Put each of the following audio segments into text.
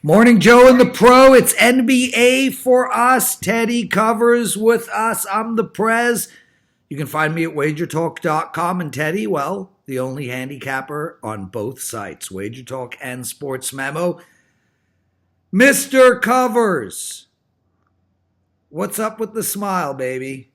Morning, Joe and the Pro. It's NBA for us. Teddy covers with us. I'm the Prez. You can find me at WagerTalk.com. And Teddy, well, the only handicapper on both sites, WagerTalk and Sports Memo. Mr. Covers, what's up with the smile, baby?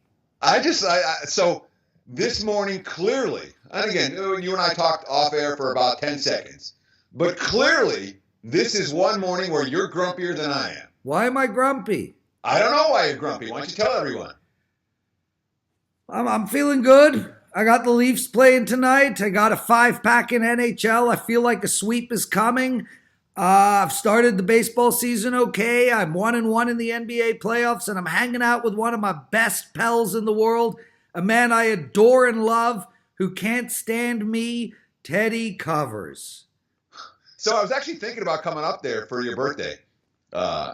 So this morning, clearly, and again, you and I talked off air for about 10 seconds, but clearly, this is one morning where you're grumpier than I am. Why am I grumpy? I don't know why you're grumpy. Why don't you tell everyone? I'm feeling good. I got the Leafs playing tonight. I got a 5-pack in NHL. I feel like a sweep is coming. I've started the baseball season okay. I'm 1-1 in the NBA playoffs, and I'm hanging out with one of my best pals in the world, a man I adore and love who can't stand me, Teddy Covers. So I was actually thinking about coming up there for your birthday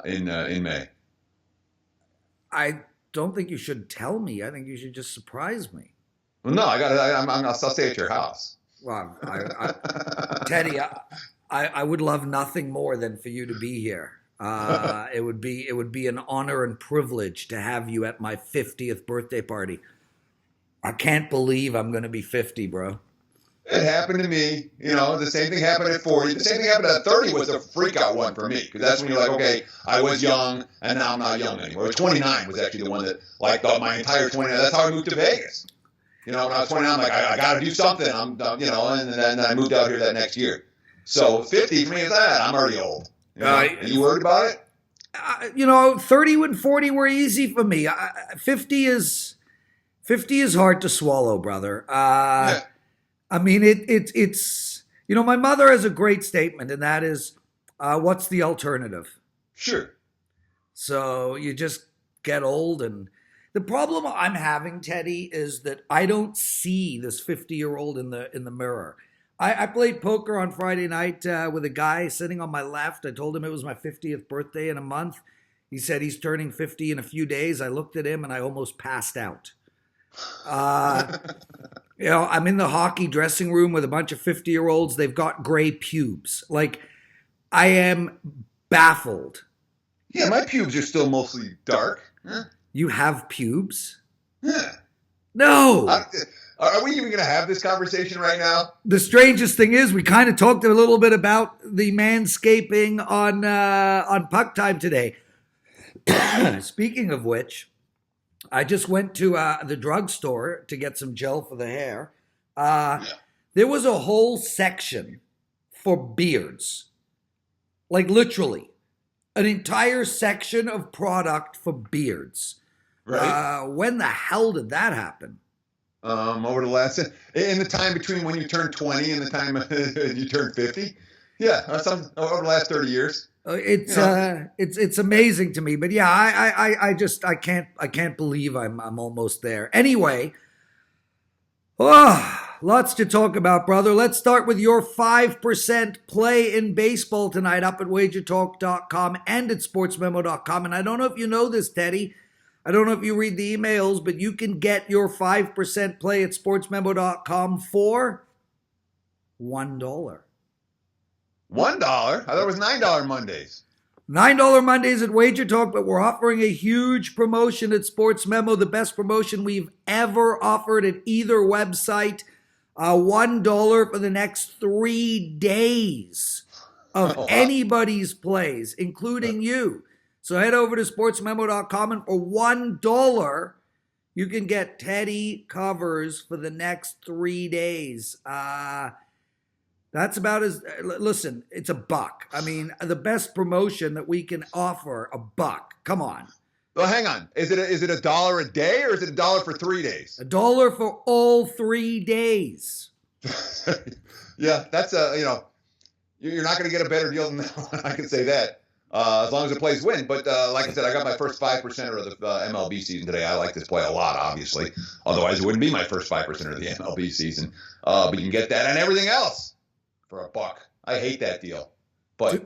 in May. I don't think you should tell me. I think you should just surprise me. Well, no, I'll stay at your house. Well, Teddy, I would love nothing more than for you to be here. It would be an honor and privilege to have you at my 50th birthday party. I can't believe I'm going to be 50, bro. It happened to me. The same thing happened at 40. The same thing happened at 30 was a freak out one for me. Because that's when you're like, okay, I was young, and now I'm not young anymore. 29 was actually the one that, my entire 29. That's how I moved to Vegas. When I was 29, I'm like, I got to do something. And then I moved out here that next year. So 50 for me is that. I'm already old. Are you worried about it? 30 and 40 were easy for me. 50 is hard to swallow, brother. Yeah. I mean, it's my mother has a great statement, and that is, what's the alternative? Sure. So you just get old, and the problem I'm having, Teddy, is that I don't see this 50-year-old in the mirror. I played poker on Friday night with a guy sitting on my left. I told him it was my 50th birthday in a month. He said he's turning 50 in a few days. I looked at him, and I almost passed out. I'm in the hockey dressing room with a bunch of 50-year-olds. They've got gray pubes. I am baffled. Yeah, my pubes are still mostly dark. Huh? You have pubes? Yeah. No. Are we even going to have this conversation right now? The strangest thing is we kind of talked a little bit about the manscaping on Puck Time today. Speaking of which, I just went to the drugstore to get some gel for the hair. There was a whole section for beards. Literally. An entire section of product for beards. Right. When the hell did that happen? Over the last, in the time between when you turn 20 and the time you turn 50. Yeah, over the last 30 years. It's amazing to me, but yeah, I can't believe I'm almost there. Anyway, lots to talk about, brother. Let's start with your 5% play in baseball tonight up at WagerTalk.com and at SportsMemo.com. And I don't know if you know this, Teddy. I don't know if you read the emails, but you can get your 5% play at SportsMemo.com for $1. $1? I thought it was $9 Mondays. $9 Mondays at WagerTalk, but we're offering a huge promotion at Sports Memo, the best promotion we've ever offered at either website. $1 for the next 3 days of anybody's plays, including you. So head over to sportsmemo.com, and for $1, you can get Teddy Covers for the next 3 days. That's about listen, it's $1. I mean, the best promotion that we can offer, $1. Come on. Well, hang on. Is it $1 a day, or is it $1 for 3 days? $1 for all 3 days. Yeah, that's you're not going to get a better deal than that one. I can say that. As long as the plays win. But like I said, I got my first 5%er of the MLB season today. I like this play a lot, obviously. Otherwise, it wouldn't be my first 5%er of the MLB season. But you can get that and everything else for $1. I hate that deal. But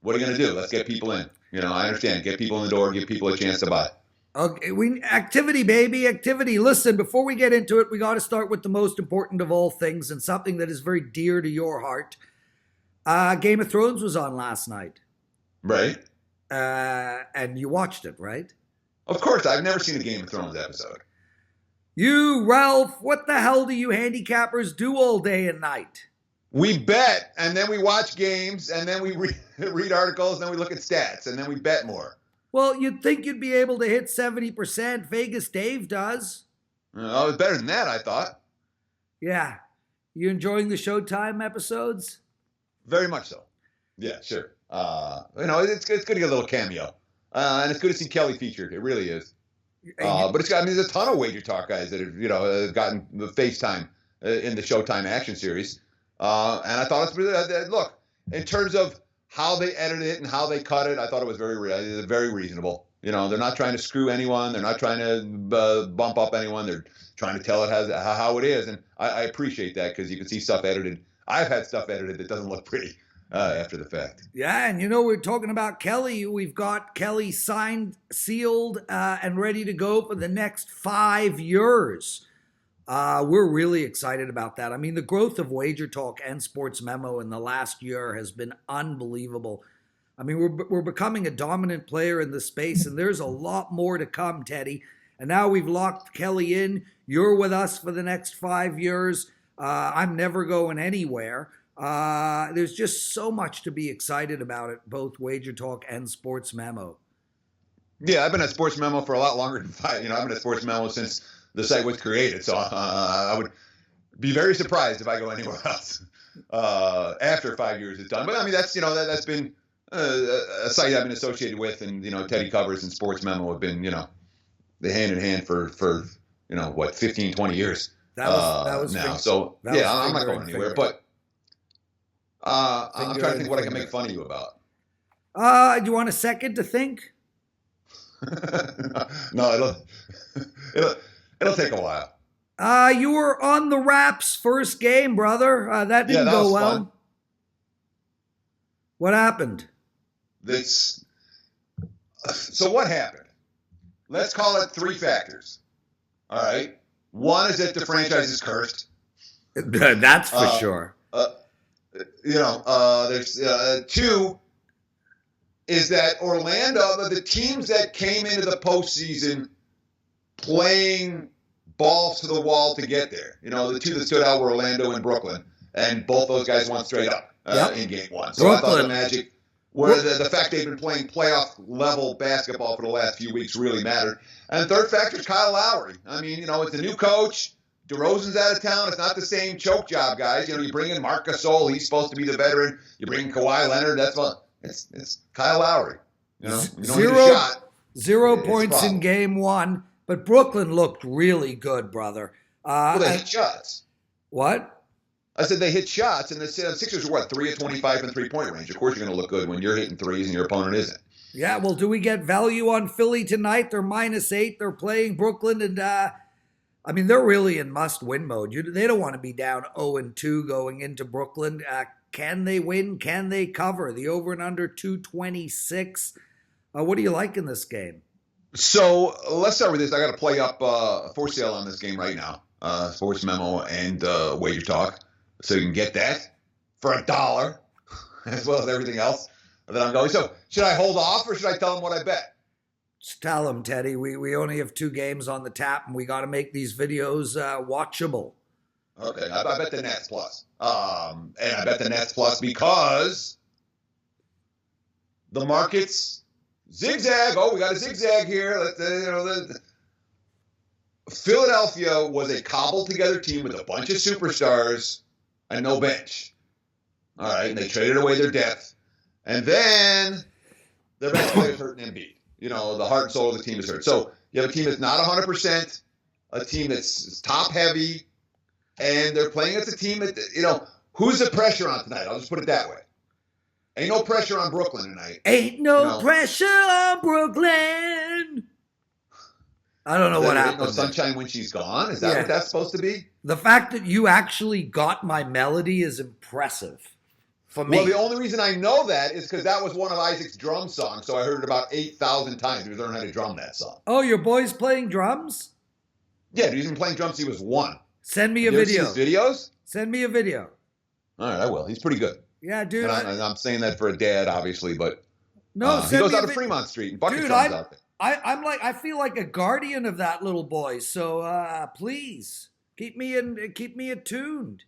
what are you going to do? Let's get people in. I understand. Get people in the door. Give people a chance to buy. Okay, activity, baby, activity. Listen, before we get into it, we got to start with the most important of all things and something that is very dear to your heart. Game of Thrones was on last night. Right. And you watched it, right? Of course, I've never seen a Game of Thrones episode. You, Ralph, what the hell do you handicappers do all day and night? We bet, and then we watch games, and then we read articles, and then we look at stats, and then we bet more. Well, you'd think you'd be able to hit 70%. Vegas Dave does. Oh, it's better than that, I thought. Yeah. You enjoying the Showtime episodes? Very much so. Yeah, sure. It's good to get a little cameo. And it's good to see Kelly featured. It really is. But there's a ton of Wager Talk guys that have, gotten the FaceTime in the Showtime action series. And I thought it's really, look, in terms of how they edited it and how they cut it, I thought it was very reasonable. They're not trying to screw anyone. They're not trying to bump up anyone. They're trying to tell it how it is. And I appreciate that because you can see stuff edited. I've had stuff edited that doesn't look pretty after the fact. Yeah, and we're talking about Kelly. We've got Kelly signed, sealed, and ready to go for the next 5 years. We're really excited about that. I mean, the growth of Wager Talk and Sports Memo in the last year has been unbelievable. I mean, we're becoming a dominant player in the space, and there's a lot more to come, Teddy. And now we've locked Kelly in. You're with us for the next 5 years. I'm never going anywhere. There's just so much to be excited about at both Wager Talk and Sports Memo. Yeah, I've been at Sports Memo for a lot longer than 5. I've been at Sports Memo since the site was created. So I would be very surprised if I go anywhere else after 5 years is done. But I mean, that's been a site I've been associated with, and Teddy Covers and Sports Memo have been the hand in hand for 15, 20 years. That was now. So yeah, I'm not going anywhere. But I'm trying to think what I can make fun of you about. Do you want a second to think? No, it'll take a while. You were on the Raps first game, brother. That didn't go well. Fun. What happened? So what happened? Let's call it 3 factors. All right. One is that the franchise is cursed. That's for sure. There's 2 is that Orlando, the teams that came into the postseason playing balls to the wall to get there. The 2 that stood out were Orlando and Brooklyn, and both those guys won straight up in game 1. So Brooklyn. I thought the Magic, where the fact they've been playing playoff level basketball for the last few weeks really mattered. And the third factor is Kyle Lowry. I mean, it's a new coach. DeRozan's out of town. It's not the same choke job, guys. You bring in Marc Gasol. He's supposed to be the veteran. You bring in Kawhi Leonard. That's fun. It's Kyle Lowry. You don't need a shot. 0 points in game 1, but Brooklyn looked really good, brother. Well, they hit shots. What? I said they hit shots, and the Sixers were 3 of 25 in three-point range. Of course, you're going to look good when you're hitting threes and your opponent isn't. Yeah, well, do we get value on Philly tonight? They're -8. They're playing Brooklyn, and they're really in must-win mode. They don't want to be down 0-2 going into Brooklyn. Can they win? Can they cover? The over and under 226. What do you like in this game? So let's start with this. I got to play up for sale on this game right now. Sports Memo and Wager Talk. So you can get that for $1 as well as everything else that I'm going. So should I hold off or should I tell them what I bet? Just tell them, Teddy. We only have 2 games on the tap, and we got to make these videos watchable. Okay, I bet the Nets plus. And I bet the Nets plus because the market's zigzag. Oh, we got a zigzag here. Philadelphia was a cobbled together team with a bunch of superstars and no bench. All right, and they traded away their depth. And then their best players hurt in Embiid. The heart and soul of the team is hurt. So you have a team that's not 100%, a team that's top heavy, and they're playing against a team that, who's the pressure on tonight? I'll just put it that way. Ain't no pressure on Brooklyn tonight. Ain't no pressure on Brooklyn. I don't know what happened. No sunshine when she's gone? Is that what that's supposed to be? The fact that you actually got my melody is impressive for me. Well, the only reason I know that is because that was one of Isaac's drum songs, so I heard it about 8,000 times. He learned how to drum that song. Oh, your boy's playing drums? Yeah, he's been playing drums since he was 1. Send me a video. Seen his videos? Send me a video. All right, I will. He's pretty good. Yeah, dude. And I'm saying that for a dad, obviously, but No, He send goes me out a to vi- Fremont Street, and Bucket Dude, comes out there. I feel like a guardian of that little boy. So please keep me attuned.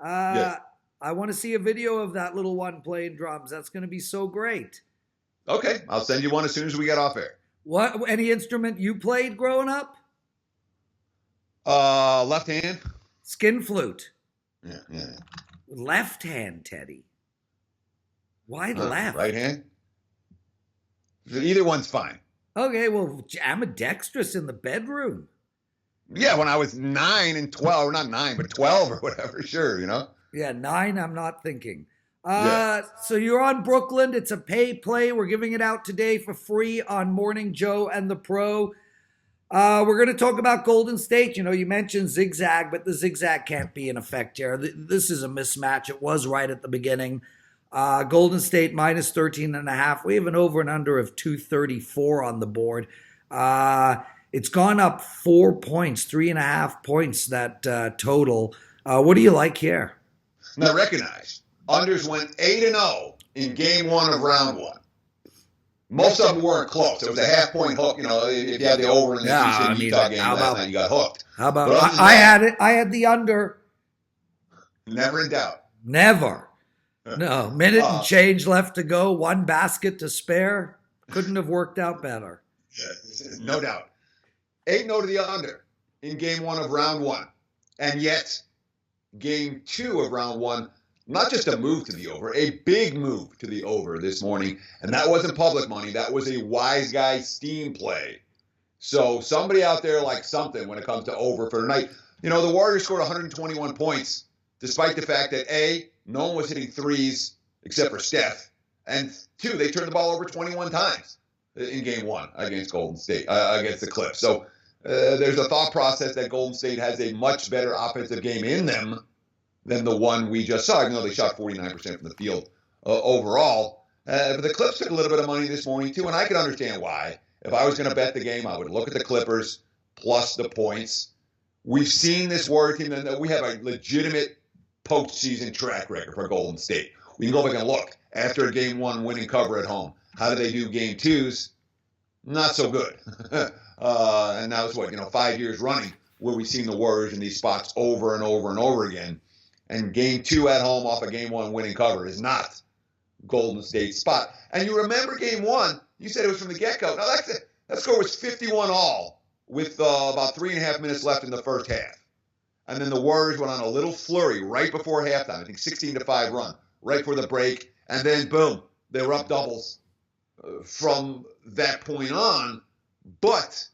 Uh, Yes. I want to see a video of that little one playing drums. That's going to be so great. Okay, I'll send you one as soon as we get off air. What any instrument you played growing up? Left hand. Skin flute. Yeah. Left hand, Teddy. Why left? Right hand. Either one's fine. Okay, well, ambidextrous in the bedroom. Yeah, when I was 9 and 12, or not 9, but 12 or whatever, sure, Yeah, 9, I'm not thinking. Yeah. So you're on Brooklyn. It's a pay play. We're giving it out today for free on Morning Joe and the Pro. We're going to talk about Golden State. You mentioned zigzag, but the zigzag can't be in effect here. This is a mismatch. It was right at the beginning. Golden State minus 13.5. We have an over and under of 234 on the board. It's gone up 4 points, 3.5 points, that total. What do you like here? Now recognize, unders went 8-0 in game 1 of round 1. Most of them weren't close. It was a half-point hook. If you had the over in the Houston-Utah game last night, you got hooked. How about I had it? I had the under. Never in doubt. Never. No, minute and change left to go. 1 basket to spare. Couldn't have worked out better. No doubt. 8-0 to the under in game 1 of round 1. And yet, game 2 of round 1, not just a move to the over, a big move to the over this morning. And that wasn't public money. That was a wise guy steam play. So somebody out there likes something when it comes to over for tonight. The Warriors scored 121 points, despite the fact that, A, no one was hitting threes except for Steph. And 2, they turned the ball over 21 times in game 1 against Golden State, against the Clips. So there's a thought process that Golden State has a much better offensive game in them than the one we just saw, even though they shot 49% from the field overall. But the Clips took a little bit of money this morning, too, and I can understand why. If I was going to bet the game, I would look at the Clippers plus the points. We've seen this Warrior team, and we have a legitimate postseason track record for Golden State. We can go back and look. After a game 1 winning cover at home, how did they do game 2s? Not so good. And that was 5 years running where we've seen the Warriors in these spots over and over and over again. And game 2 at home off a game 1 winning cover is not Golden State's spot. And you remember game 1, you said it was from the get-go. Now that score was 51-all with about 3.5 minutes left in the first half. And then the Warriors went on a little flurry right before halftime. I think 16-5 run right before the break. And then, boom, they were up doubles from that point on. But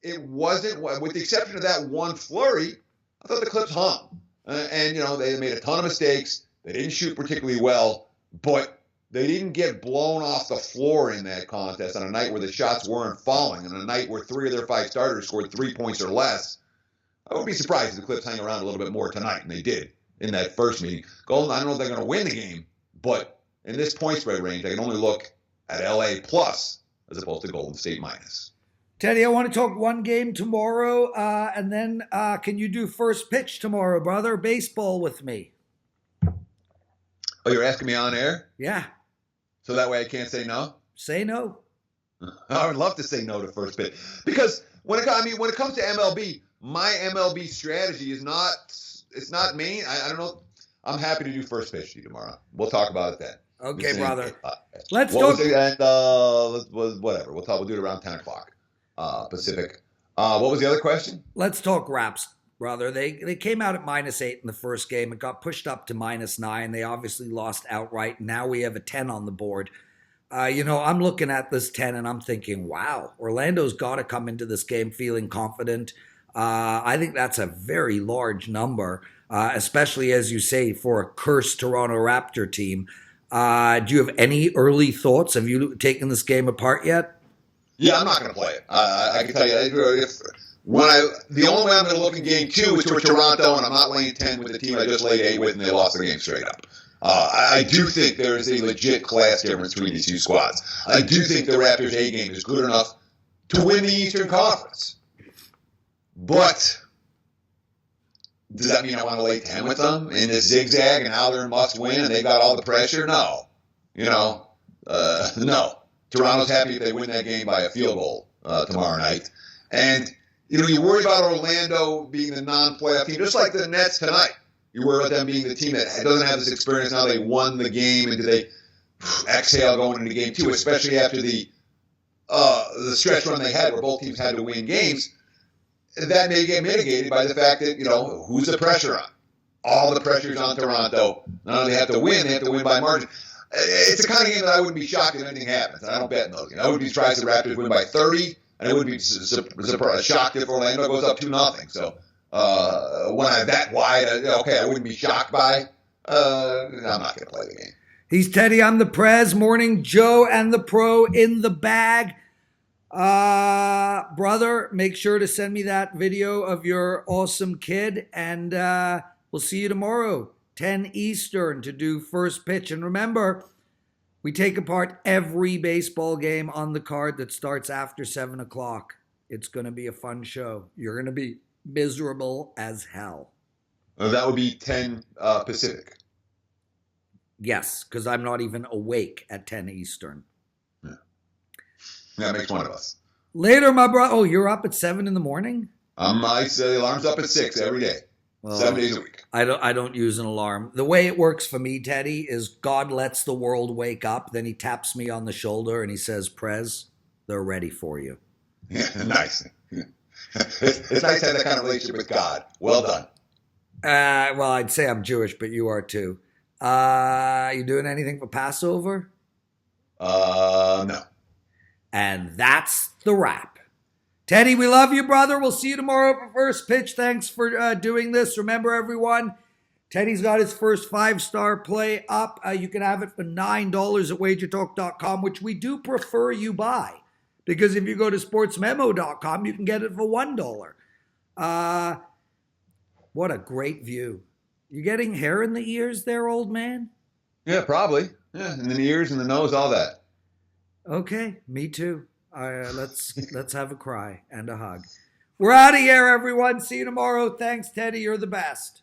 it wasn't, with the exception of that one flurry, I thought the Clips hung. And they made a ton of mistakes. They didn't shoot particularly well. But they didn't get blown off the floor in that contest on a night where the shots weren't falling, and a night where 3 of their 5 starters scored 3 points or less. I would be surprised if the Clips hang around a little bit more tonight, and they did in that first meeting. Golden, I don't know if they're going to win the game, but in this point spread range, I can only look at LA plus as opposed to Golden State minus. Teddy, I want to talk one game tomorrow, and then can you do first pitch tomorrow, brother? Baseball with me. Oh, you're asking me on air? Yeah. So that way I can't say no? Say no. I would love to say no to first pitch. Because when it comes to MLB, my MLB strategy is not main. I don't know. I'm happy to do first pitch to you tomorrow. We'll talk about it then. Okay, brother. Let's talk. Whatever. We'll do it around 10 o'clock Pacific. What was the other question? Let's talk Raps, brother. They came out at -8 in the first game. It got pushed up to -9. They obviously lost outright. Now we have a 10 on the board. I'm looking at this 10 and I'm thinking, wow, Orlando's got to come into this game feeling confident. I think that's a very large number, especially, as you say, for a cursed Toronto Raptor team. Do you have any early thoughts? Have you taken this game apart yet? Yeah, I'm not going to play it. I can tell you, the only way I'm going to look in game 2 is for Toronto, and I'm not laying 10 with the team I just laid 8 with, and they lost the game straight up. I do think there is a legit class difference between these two squads. I do think the Raptors' A game is good enough to win the Eastern Conference. But does that mean I want to lay 10 with them in this zigzag and now they're must win and they've got all the pressure? No. No. Toronto's happy if they win that game by a field goal tomorrow night. And, you worry about Orlando being the non-playoff team, just like the Nets tonight. You worry about them being the team that doesn't have this experience. Now they won the game, and do they exhale going into game 2, especially after the stretch run they had where both teams had to win games. That may get mitigated by the fact that, who's the pressure on? All the pressure's on Toronto. Not only have to win, they have to win by margin. It's the kind of game that I wouldn't be shocked if anything happens. I don't bet in those games. I wouldn't be surprised if the Raptors win by 30, and I wouldn't be shocked if Orlando goes up 2-0. So when I'm that wide, I wouldn't be shocked by. I'm not going to play the game. He's Teddy. I'm the Prez. Morning Joe and the Pro in the bag. Brother, make sure to send me that video of your awesome kid, and we'll see you tomorrow, 10 Eastern, to do first pitch. And remember, we take apart every baseball game on the card that starts after 7 o'clock. It's going to be a fun show. You're going to be miserable as hell. That would be 10 Pacific. Yes, because I'm not even awake at 10 Eastern. That makes one of us. Later, my bro. Oh, you're up at 7 in the morning? The alarm's up at 6 every day. Well, 7 days a week. I don't use an alarm. The way it works for me, Teddy, is God lets the world wake up. Then he taps me on the shoulder and he says, Prez, they're ready for you. Yeah, nice. It's nice to have that kind of relationship with God. Well done. Well, I'd say I'm Jewish, but you are too. You doing anything for Passover? No. And that's the wrap. Teddy, we love you, brother. We'll see you tomorrow for first pitch. Thanks for doing this. Remember, everyone, Teddy's got his first 5-star play up. You can have it for $9 at WagerTalk.com, which we do prefer you buy. Because if you go to SportsMemo.com, you can get it for $1. What a great view. You getting hair in the ears there, old man? Yeah, probably. Yeah, in the ears and the nose, all that. Okay, me too. Let's have a cry and a hug. We're out of here, everyone. See you tomorrow. Thanks, Teddy. You're the best.